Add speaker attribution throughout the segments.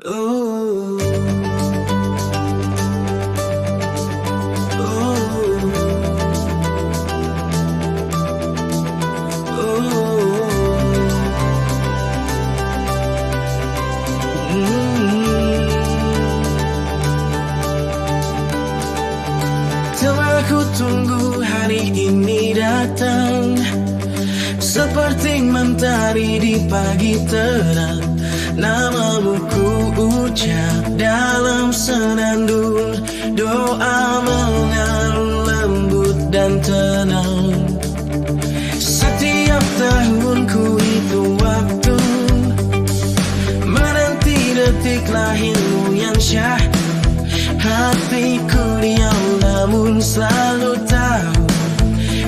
Speaker 1: Ooh. Telah ku tunggu hari ini datang, seperti mentari di pagi terang. Namamu ku ucap dalam senandung, doa mengalun lembut dan tenang. Setiap tahun ku hitung waktu, menanti detik lahirmu yang syahdu. Hatiku diam namun selalu tahu,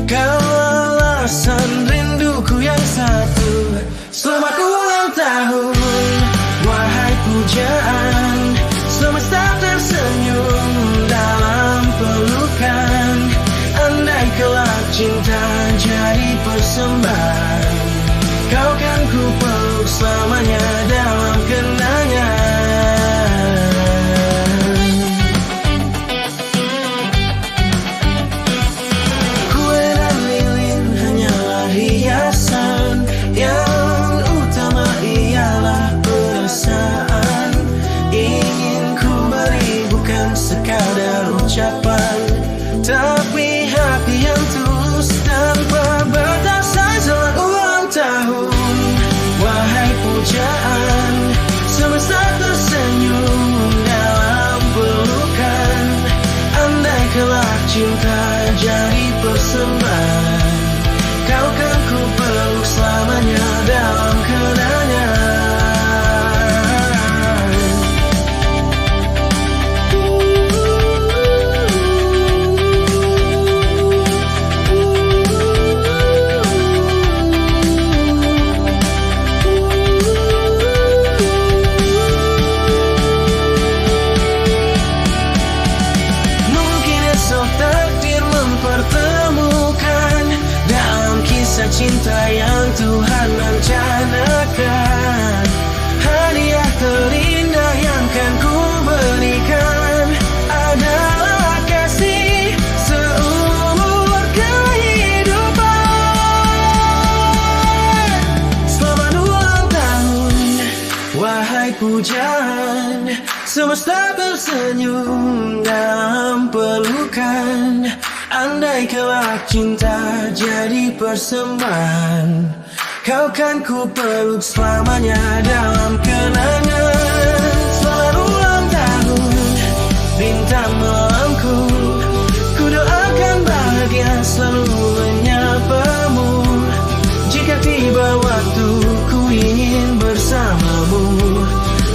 Speaker 1: kau alasan rinduku yang satu. Selamat ulang tahun, wahai pujaan, semesta tersenyum dalam pelukan. Andai kelak cinta jadi persembahan, kau kan ku peluk selamanya dalam kenangan. Ucapan, tapi hati yang tulus tanpa batasan. Selamat ulang tahun, wahai pujaan, semesta tersenyum dalam pelukan. Andai kelak cinta jadi persembahan, kau kan ku peluk selamanya dalam kenangan. Cinta yang Tuhan rencanakan, hadiah terindah yang kan ku berikan adalah kasih seumur kehidupan. Selamat ulang tahun, wahai pujaan, semesta tersenyum dalam pelukan. Andai kelak cinta jadi persembahan, kau kan ku peluk selamanya dalam kenangan. Selamat ulang tahun, bintang malamku, ku doakan bahagia selalu menyapamu. Jika tiba waktu ku ingin bersamamu,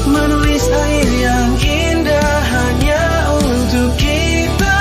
Speaker 1: menulis air yang indah hanya untuk kita.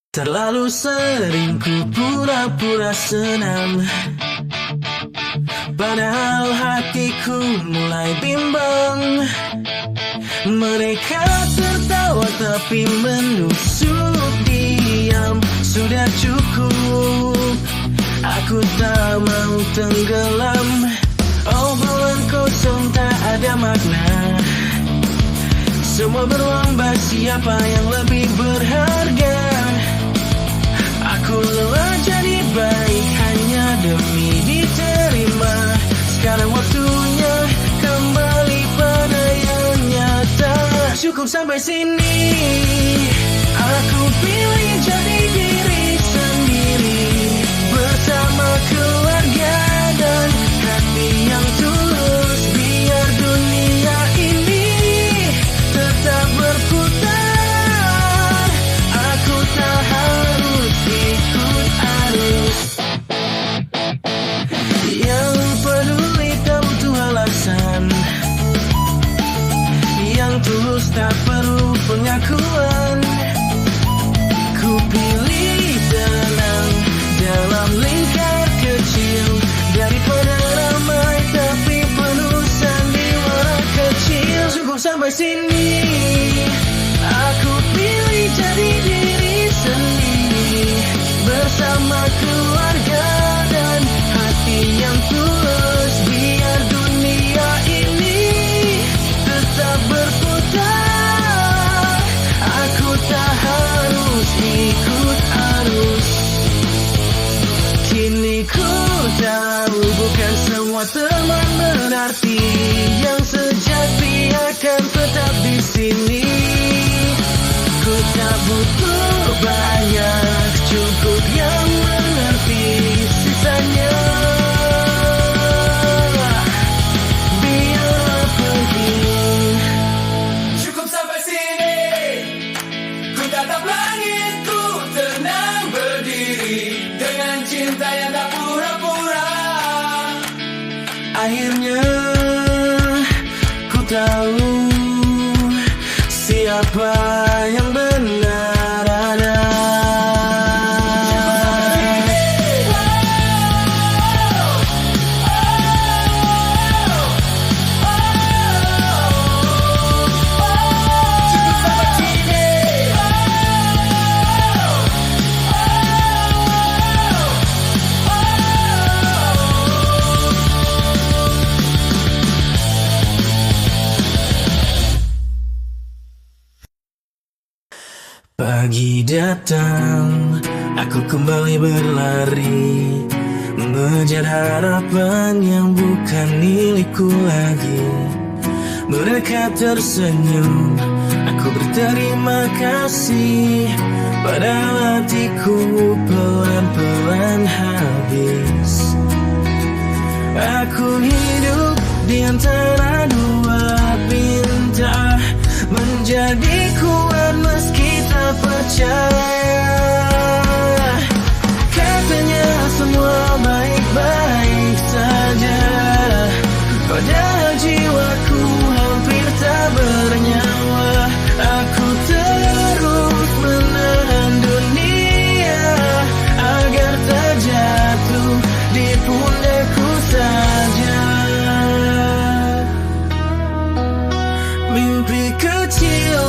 Speaker 1: Terlalu sering ku pura-pura senang, padahal hatiku mulai bimbang. Mereka tertawa tapi menusuk diam. Sudah cukup, aku tak mau tenggelam. Obrolan kosong tak ada makna, semua beruang basi, siapa yang lebih berharga. Aku lelah jadi baik hanya demi diterima. Sekarang waktunya kembali pada yang nyata. Cukup sampai sini, aku pilih jadi diri sendiri, bersama keluarga dan hati yang tulus. Biar dunia ini tetap berputar, aku tak harus ikut arus. Yang peduli tak butuh alasan, yang tulus tak perlu pengakuan. tak butuh banyak, cukup yang mengerti sisanya. Biarlah pergi.
Speaker 2: Cukup sampai sini, ku tatap langit, ku tenang berdiri dengan cinta yang tak pura-pura.
Speaker 1: Akhirnya ku tahu siapa yang benar ada. Pagi datang, aku kembali berlari, mengejar harapan yang bukan milikku lagi. Mereka tersenyum, aku berterima kasih, padahal hatiku pelan-pelan habis. Aku hidup di antara dua bintang, menjadi kuat meski tak percaya. Katanya semua baik-baik saja, padahal jiwaku hampir tak bernyawa. Aku terus menahan dunia agar tak jatuh di pundakku saja. Mimpi kecil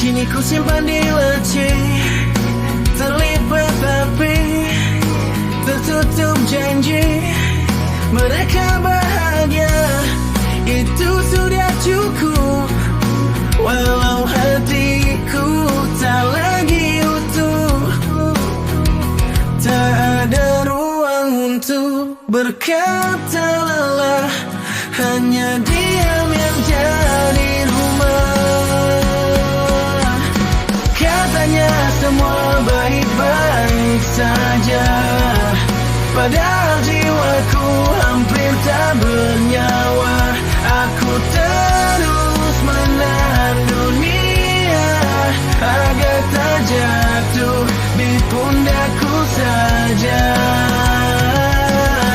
Speaker 1: kini ku simpan di laci, terlipat tapi tertutup janji. Mereka bahagia, itu sudah cukup, walau hatiku tak lagi utuh. Tak ada ruang untuk berkata lelah, hanya diam yang jadi rumah. Katanya semua baik-baik saja, padahal jiwaku hampir tak bernyawa. Aku terus menahan dunia agar tak jatuh di pundakku saja.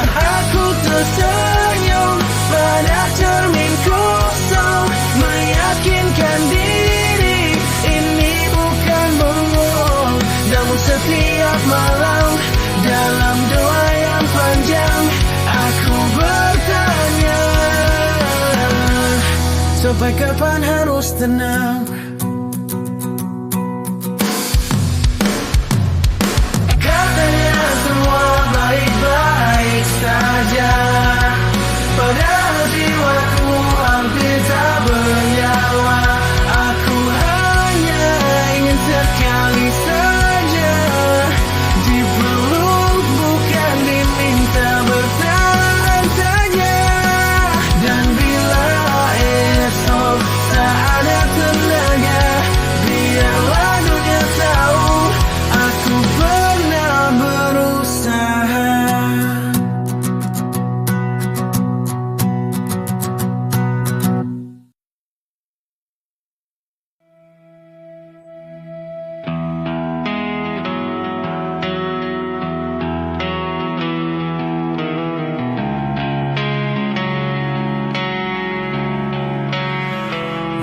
Speaker 1: Aku tersenyum pada cermin kosong, meyakinkan diri ini bukan bohong. Namun setiap malam dalam doa yang panjang, aku bertanya, sampai kapan harus tenang? Katanya semua baik-baik saja, padahal jiwaku hampir tak bernyawa. Aku hanya ingin sekali saja dipeluk, bukan diminta bertahan saja. Dan bila esok tak ada tenaga, biarlah dunia tahu aku pernah berusaha.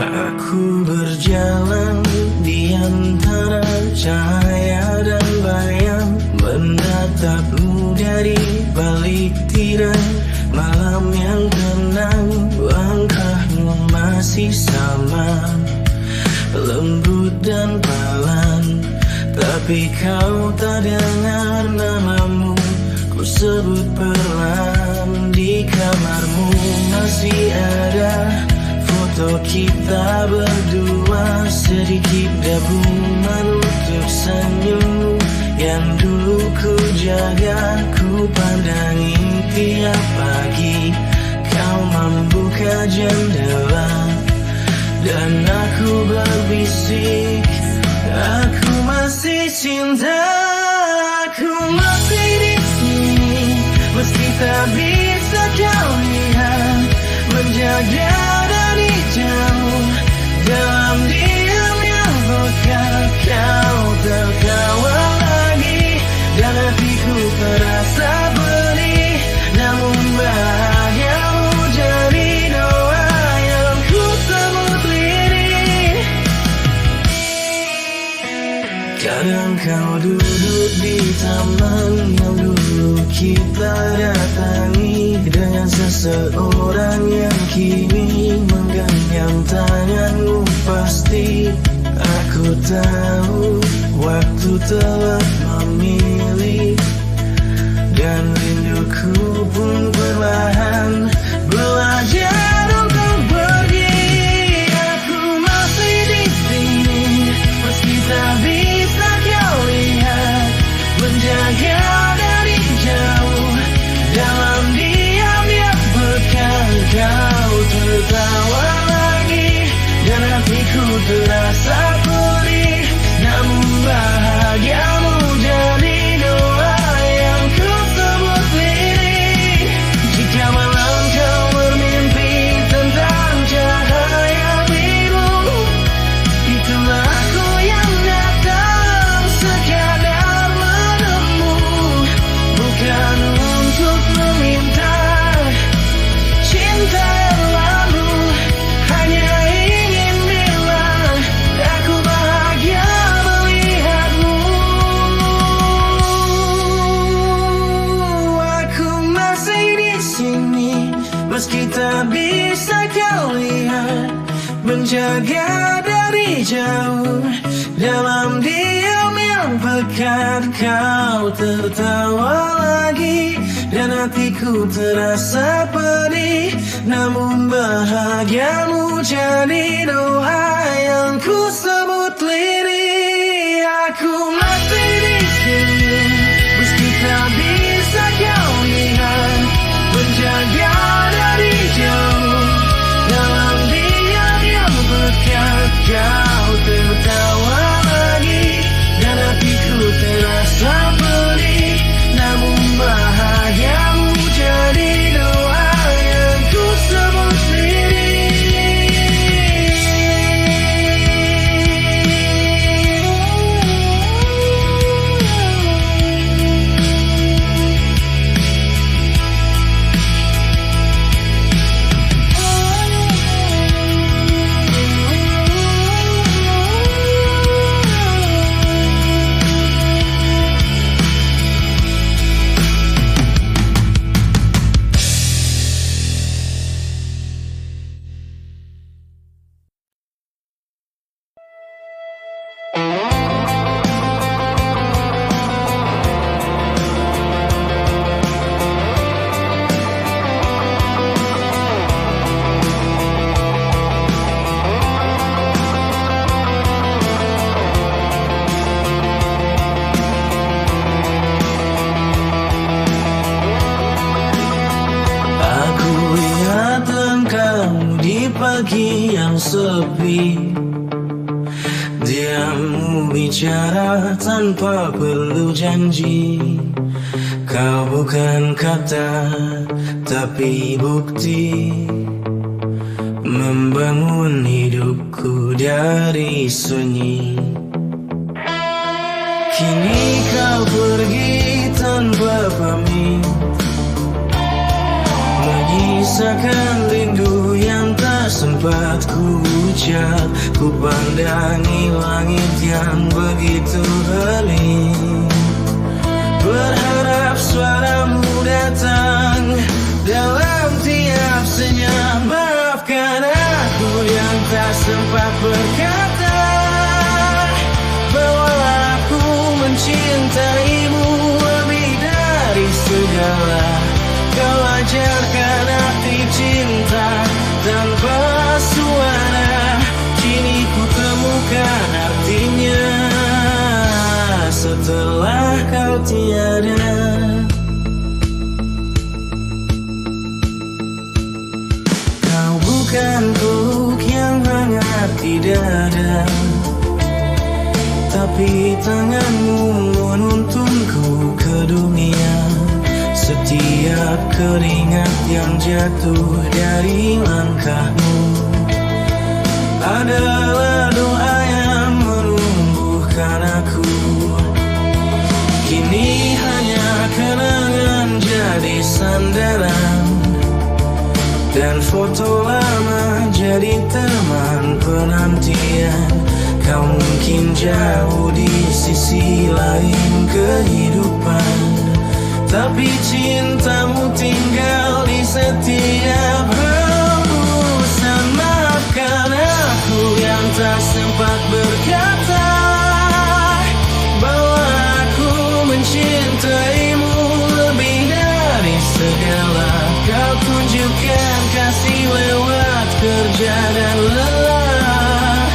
Speaker 1: Aku berjalan di antara cahaya dan bayang, menatapmu dari balik tirai malam yang tenang. Langkahmu masih sama, lembut dan pelan, tapi kau tak dengar namamu ku sebut perlahan. Di kamarmu masih ada foto kita berdua, sedikit debu menutup senyum yang dulu ku jaga. Ku pandangi tiap pagi kau membuka jendela, dan aku berbisik, cinta, aku masih di sini, meski tak bisa kau lihat, menjaga dari jauh, dalam diam yang pekat. Kau tertawa lagi, dan hatiku terasa pedih, namun bahagiamu jadi doa yang ku sebut lirik. Kadang kau duduk di taman yang dulu kita datangi, dengan seseorang yang kini menggenggam tanganmu. Pasti aku tahu waktu telah memilih, dan rinduku pun perlahan belajar untuk pergi. Aku masih di sini, meski tak bisa kau lihat, menjaga dari jauh, dalam diam yang pekat. Kau tertawa lagi, dan hatiku terasa pedih, namun bahagiamu jadi doa yang ku sebut lirik. Jika malam kau bermimpi tentang cahaya biru, itulah aku yang datang sekadar menemu, bukan untuk meminta cinta yang lalu, hanya ingin bilang aku bahagia melihatmu. Aku masih di sini, meski tak bisa kau lihat, menjaga dari jauh, dalam diam yang pekat. Kau tertawa lagi, dan hatiku terasa pedih, namun bahagiamu jadi doa yang ku sebut lirik. Aku masih di sini, meski tak bisa kau lihat, menjaga dari jauh, dalam diam yang pekat. Kau tertawa lagi, dan hatiku terasa pedih, namun bahagiamu jadi doa yang ku sebut lirik. Pagi yang sepi, diammu bicara tanpa perlu janji. Kau bukan kata, tapi bukti, membangun hidupku dari sunyi. Kini kau pergi tanpa pamit, menyisakan rindu yang tak sempat ku ucap. Ku pandangi langit yang begitu hening, berharap suaramu datang dalam tiap senyap. Maafkan aku yang tak sempat berkata bahwa aku mencintaimu lebih dari segala. Kau ajarkan arti cinta tanpa suara, kini ku temukan artinya setelah kau tiada. Kau bukan peluk yang hangat di dada, tapi tanganmu menuntunku ke dunia. Setiap keringat yang jatuh dari langkahmu adalah doa yang menumbuhkan aku. Kini hanya kenangan jadi sandaran, dan foto lama jadi teman penantian. Kau mungkin jauh di sisi lain kehidupan, tapi cintamu tinggal di setiap hembusan. Maafkan aku yang tak sempat berkata bahwa aku mencintaimu lebih dari segala. Kau tunjukkan kasih lewat kerja dan lelah.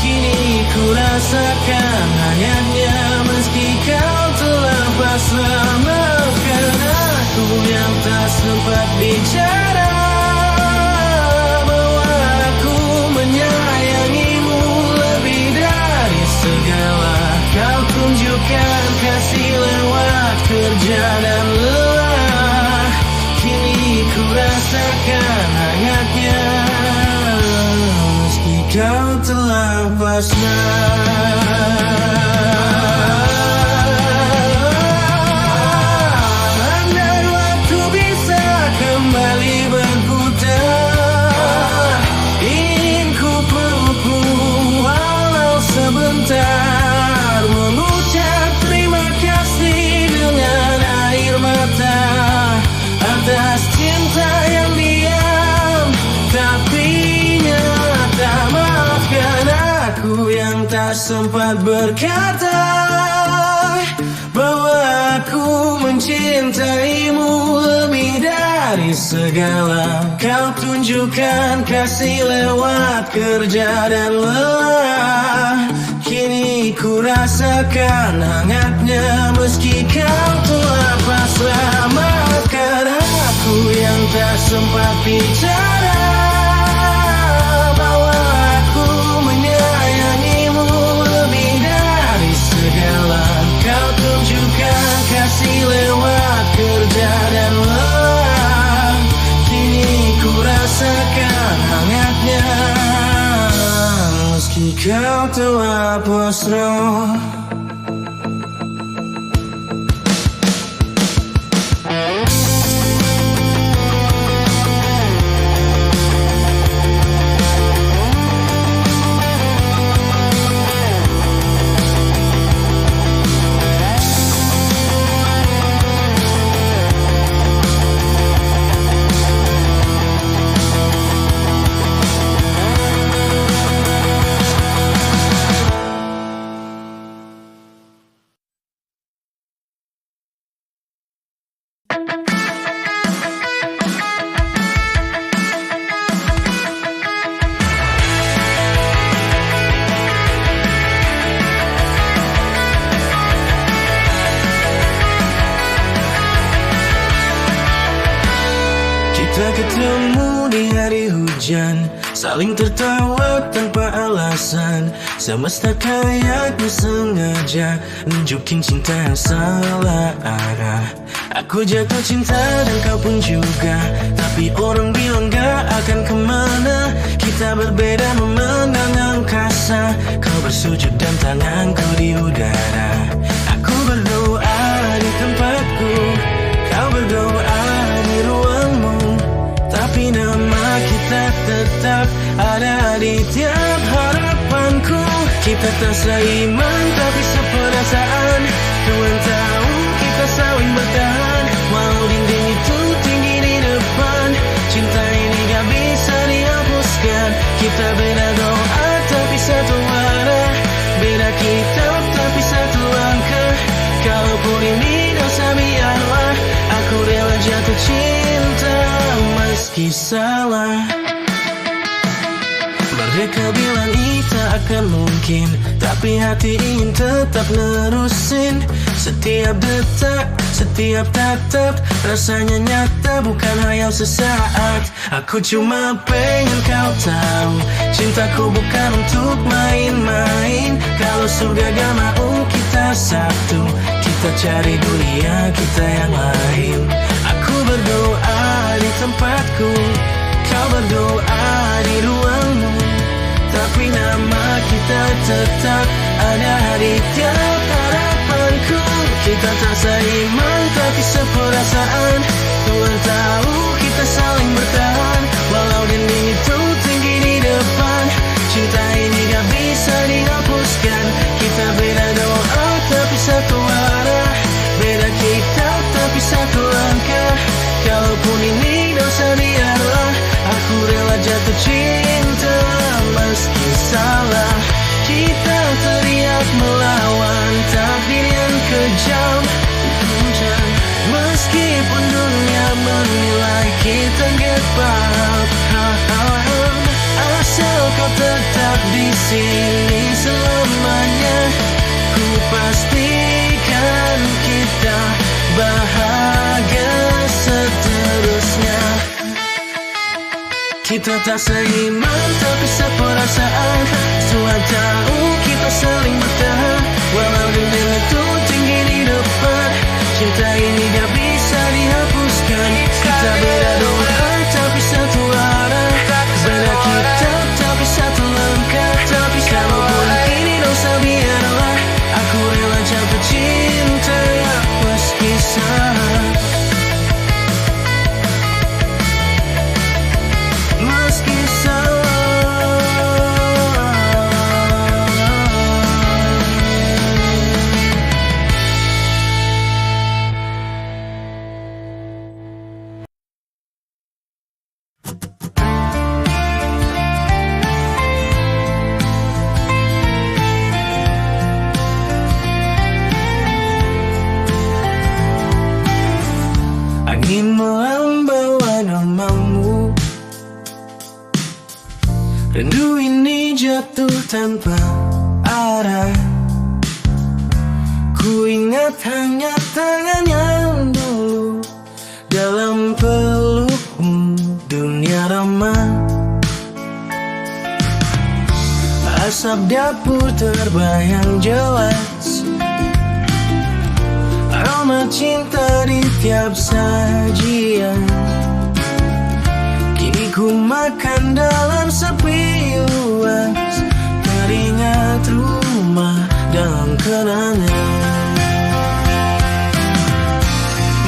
Speaker 1: Kini ku rasakan hangatnya meski kau telah pasrah. Maafkan aku yang tak sempat bicara bahwa aku menyayangimu lebih dari segala. Kau tunjukkan kasih lewat kerja dan lelah. Kini ku rasakan hangatnya meski kau telah pasrah. Andai waktu bisa kembali berputar, ingin ku pelukmu walau sebentar, mengucap terima kasih dengan air mata atas cinta yang diam tapi nyata. Maafkan aku yang tak sempat berkata bahwa aku mencintaimu lebih dari segala. Kau tunjukkan kasih lewat kerja dan lelah. Kini ku rasakan hangatnya meski kau telah pasrah. Maafkan aku yang tak sempat bicara bahwa aku menyayangimu lebih dari segala. Kau tunjukkan kasih lewat kerja dan lelah. Kini ku rasakan hangatnya meski kau telah pasrah. Kita ketemu di hari hujan, saling tertawa tanpa alasan. Semesta kayaknya sengaja nunjukin cinta yang salah arah. Aku jatuh cinta dan kau pun juga, tapi orang bilang gak akan kemana. Kita berbeda memandang angkasa, kau bersujud dan tanganku di udara. Aku berdoa di tempatku, kau berdoa di ruangmu, tapi nama kita tetap ada di tiap harapanku. Kita tak seiman tapi seperasaan, kau yang tahu kita saling bertahan. Walau dinding itu tinggi di depan, cinta ini gak bisa dihapuskan. Kita beda doa tapi satu arah, beda kitab tapi satu langkah. Kalaupun ini dosa biarlah, aku rela jatuh cinta meski salah. Mereka bilang itu akan mungkin, tapi hati ingin tetap nerusin. Setiap detak, setiap tatap, rasanya nyata bukan hayal sesaat. Aku cuma pengen kau tahu, cintaku bukan untuk main-main. Kalau surga gak mau satu, kita cari dunia kita yang lain. Aku berdoa di tempatku, kau berdoa di ruangmu, tapi nama kita tetap ada di tiap harapanku. Kita tak seiman tapi seperasaan, Tuhan tahu kita saling bertahan. Walau dinding itu tinggi di depan, cinta ini gak bisa dihapuskan. Kita beda doa tapi satu arah, beda kitab tapi satu langkah. Kalaupun ini dosa biarlah, aku rela jatuh cinta meski salah. Kita teriak melawan takdir yang kejam, meskipun dunia menilai kita get paham. Asal kau tetap di sini selamanya, ku pastikan kita bahagia seterusnya. Kita tak seiman tapi seperasaan, Tuhan tahu kita saling bertahan. Walau dinding itu tinggi di depan, cinta ini gak bisa dihapuskan. Kita beda doa tapi satu arah, beda kitab tapi satu langkah. Tapi kalaupun ini dosa biarlah, aku rela jatuh cinta meski salah. Meski salah. Angin membawa namamu, rindu ini jatuh tanpa arah. Ku ingat hanya tangan yang dulu dalam pelukmu, dunia ramah. Asap dapur terbayang jelas, aroma cinta di tiap sajian. Kini ku makan dalam sepi luas, teringat rumah dalam kenangan.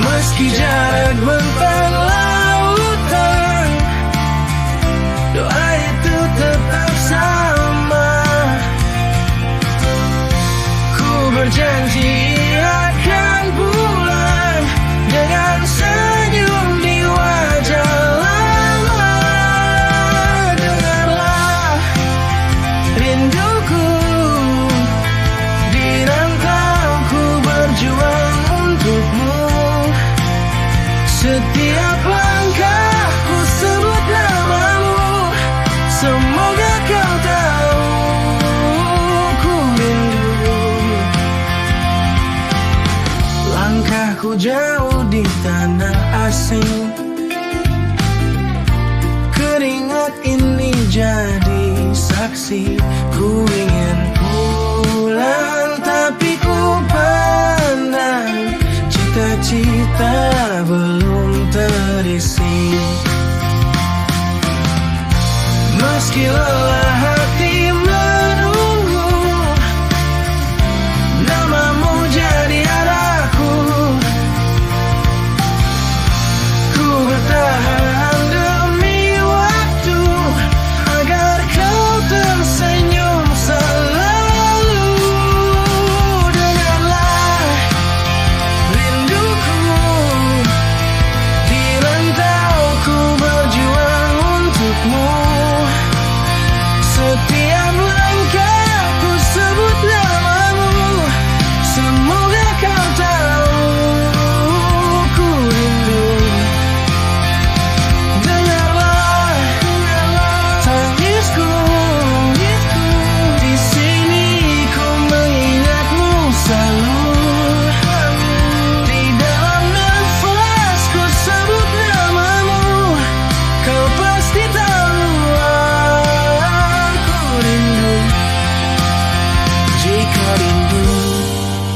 Speaker 1: Meski jarak bentang lautan, doa itu tetap sama. Ku berjanji akan pulang dengan senyum di wajah lama. Dengarlah rinduku, di rantau ku berjuang untukmu. Setiap langkah ku sebut namamu, semoga kau tahu ku rindu. Langkahku jauh di tanah asing, keringat ini jadi saksi. Ku ingin pulang tapi ku pandang cita-cita belum terisi. Meski lelah hati menunggu, namamu jadi arahku. Ku bertahan demi waktu, agar kau tersenyum selalu.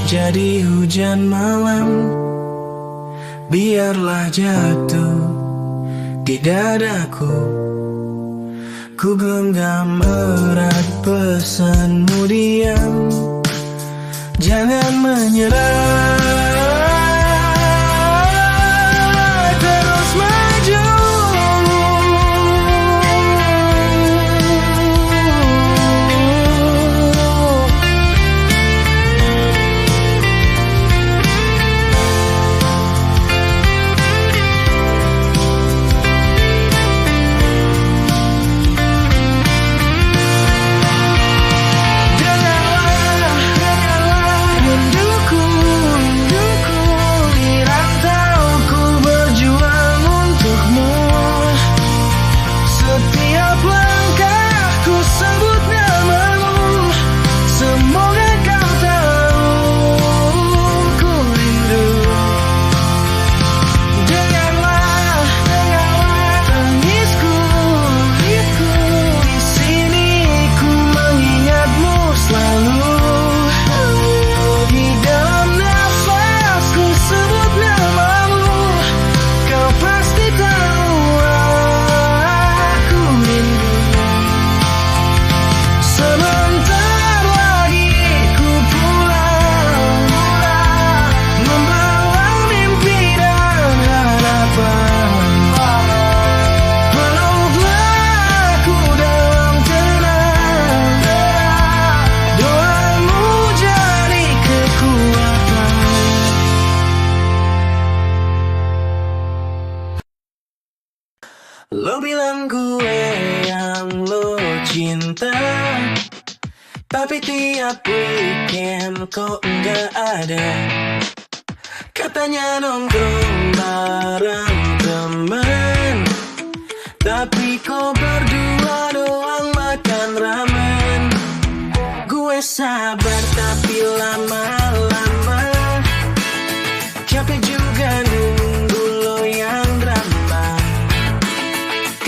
Speaker 1: jadi hujan malam, biarlah jatuh di dadaku. Ku genggam erat pesanmu, diam, jangan menyerah. Terus maju. Lo bilang gue yang lo cinta, tapi tiap weekend kok nggak ada. Katanya nongkrong bareng temen, tapi kok berdua doang makan ramen. Gue sabar tapi lama-lama capek juga nunggu lo yang drama.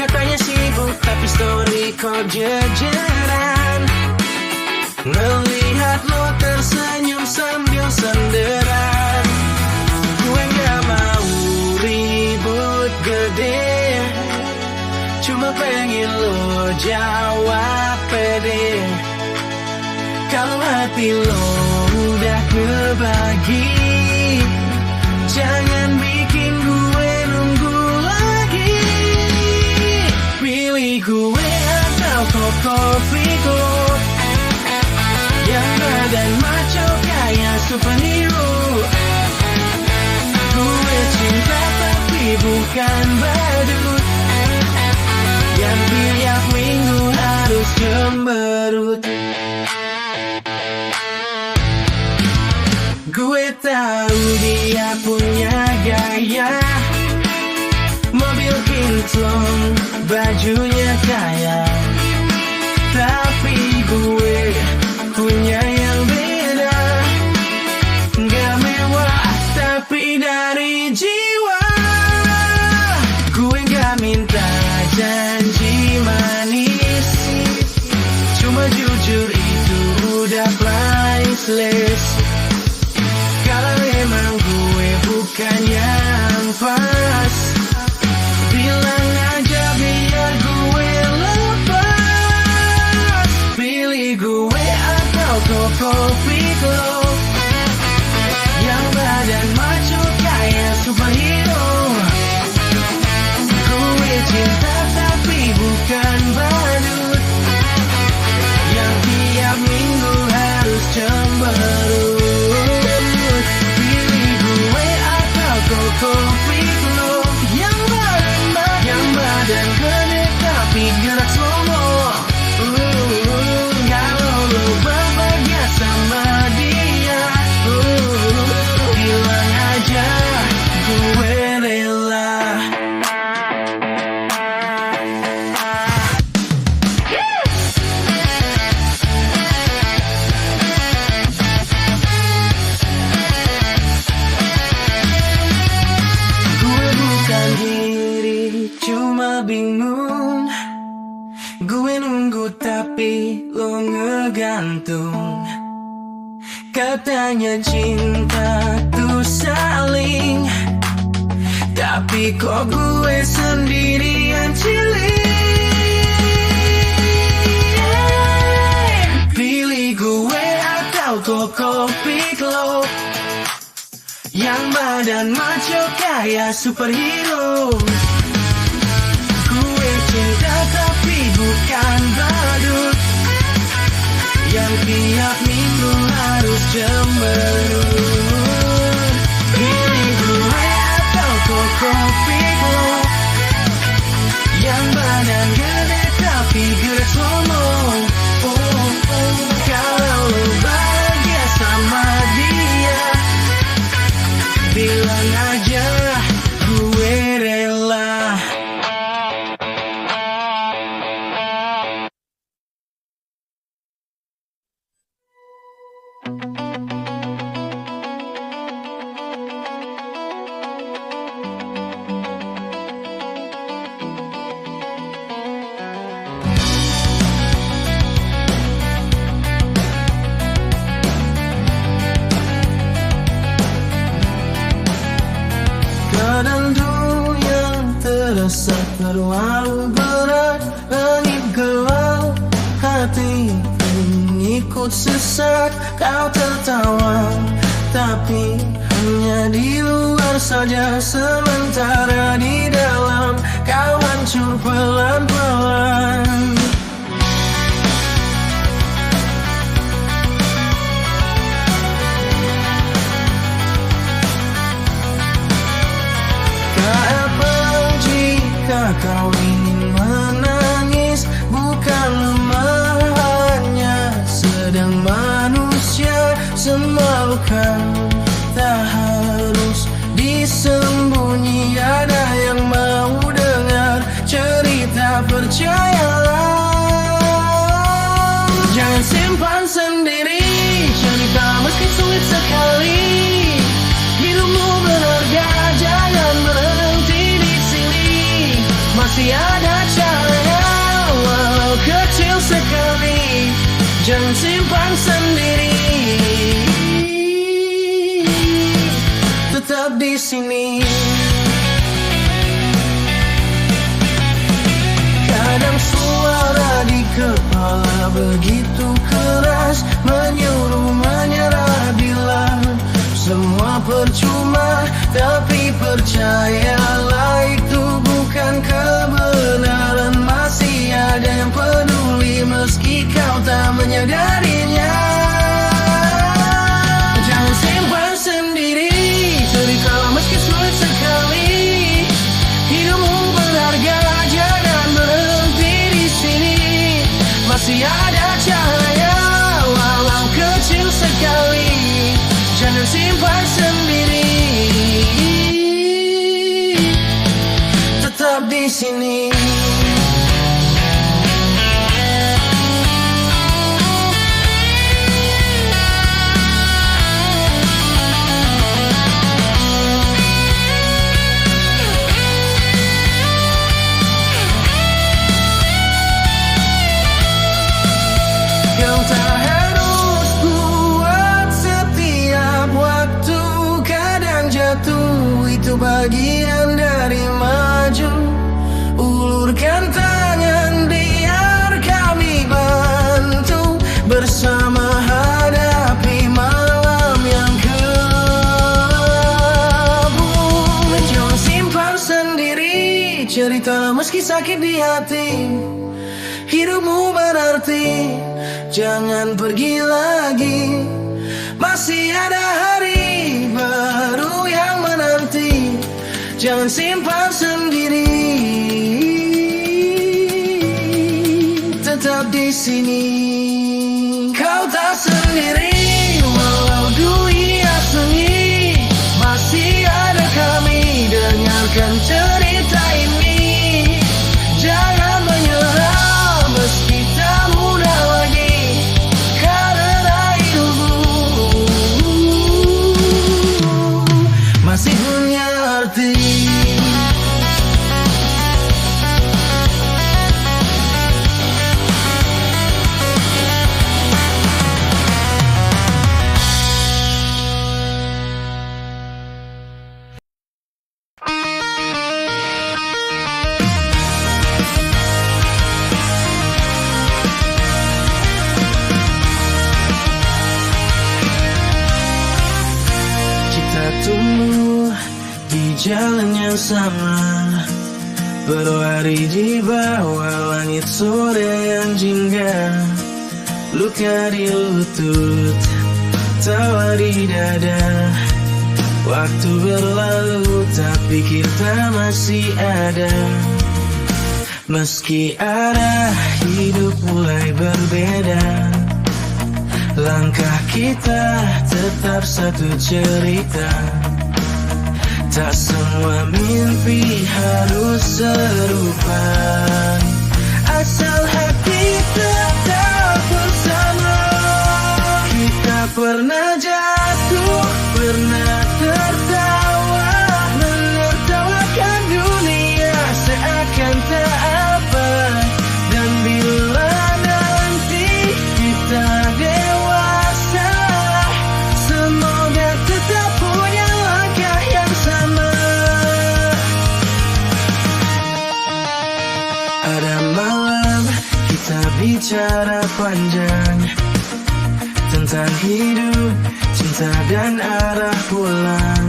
Speaker 1: Katanya sibuk tapi story kok jejeran. Melihat lo tersenyum sambil senderan. Gue gak mau ribut gede, cuma pengen lo jawab pede. Kalau hati lo udah kebagi, jangan bikin gue nunggu lagi. Pilih gue atau Kopiko, yang badan maco kayak superhero. Gue cinta tapi bukan badut, yang tiap minggu harus cemberut. Gue tahu dia punya gaya, mobil kinclong, bajunya kaya. Tapi gue punya yang beda, gak mewah tapi dari jiwa. Gue gak minta janji manis, cuma jujur itu udah priceless. Kalau emang gue bukan yang pas, bilang aja biar gue lepas. Katanya cinta tuh saling, tapi kok gue sendirian cilik. Pilih gue atau kok pick lo, yang badan macho kayak superhero. Gue cinta tapi bukan badut, yang tiap minggu harus cemberut. Pilih gue atau kok pick lo, yang badan gede tapi gede ngomong. Kalau lo bahagia sama dia, bilang aja gue rela. Kadang tuh yang terasa terlalu berat, langit gelap, hati ikut sesat. Kau tertawa, tapi hanya di luar saja, sementara di dalam kau hancur pelan-pelan. Kau ingin menangis, bukan lemah, hanya sedang manusia. Semua luka tak harus disembunyi, ada yang mau dengar cerita, percayalah. Jangan simpan sendiri cerita meski sulit sekali. Hidupmu berharga, jangan berhenti di sini. Masih ada cahaya, walau kecil sekali. Jangan simpan sendiri, tetap di sini. Kadang suara di kepala begitu keras, menyuruh menyerah, bilang semua percuma. Tapi percayalah itu bukan kebenaran. Masih ada yang peduli meski kau tak menyadarinya. Jangan simpan sendiri cerita meski sulit sekali. Hidupmu berharga, jangan berhenti di sini. Masih ada cahaya, walau kecil sekali. Jangan simpan sendiri, tetap di sini. Kau tak harus kuat setiap waktu, kadang jatuh itu bagian dari maju. Ulurkan tangan, biar kami bantu bersama hadapi malam yang kelabu. Jangan simpan sendiri cerita meski sakit di hati. Hidupmu berarti, jangan pergi lagi. Masih ada hari baru yang menanti. Jangan simpan sendiri, tetap di sini. Kau tak sendiri, walau dunia sunyi. Masih ada kami, dengarkan cerita ini. Jangan menyerah meski tak mudah lagi, karena hidupmu masih punya arti. tumbuh di jalan yang sama, berlari di bawah langit sore yang jingga. Luka di lutut, tawa di dada. Waktu berlalu tapi kita masih ada. Meski arah hidup mulai berbeda, langkah kita tetap satu cerita. Tak semua mimpi harus serupa, asal hati tetap bersama. Kita pernah jatuh, pernah tertawa, menertawakan dunia seakan tak apa. Dan bila nanti kita dewasa, semoga tetap punya langkah yang sama. Ada malam kita bicara panjang tentang hidup, cinta dan arah pulang.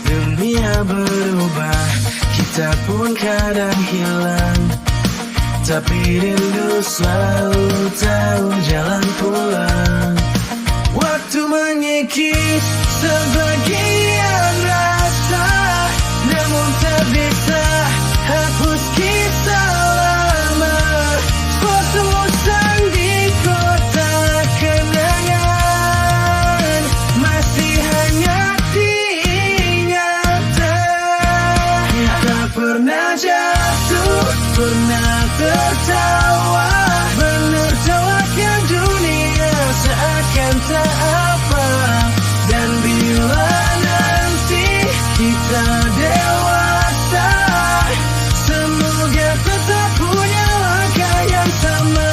Speaker 1: Dunia berubah, kita pun kadang hilang, tapi rindu selalu tahu jalan pulang. Waktu mengikis sebagian rasa, namun tak bisa hapus kisah lama. Foto usang di kotak kenangan masih hangat diingatan. Kita pernah jatuh, pernah tertawa, menertawakan dunia seakan tak apa. Dan bila nanti kita dewasa, semoga tetap punya langkah yang sama.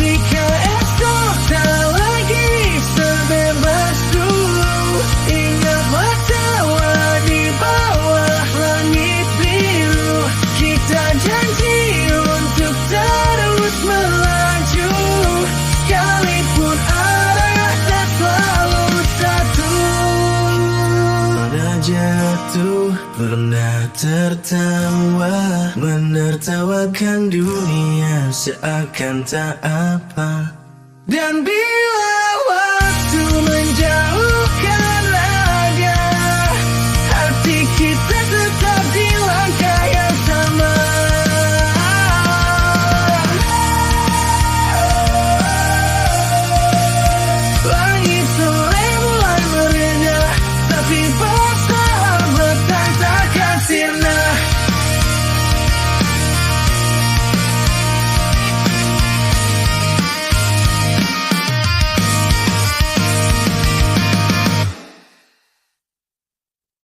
Speaker 1: Jika esok tak lagi sebebas dulu, ingatlah tawa di bawah langit biru. Kita janji untuk terus melaju, sekalipun arah tak selalu satu. Pernah jatuh, pernah tertawa, menertawakan dunia seakan tak apa. Dan bila waktu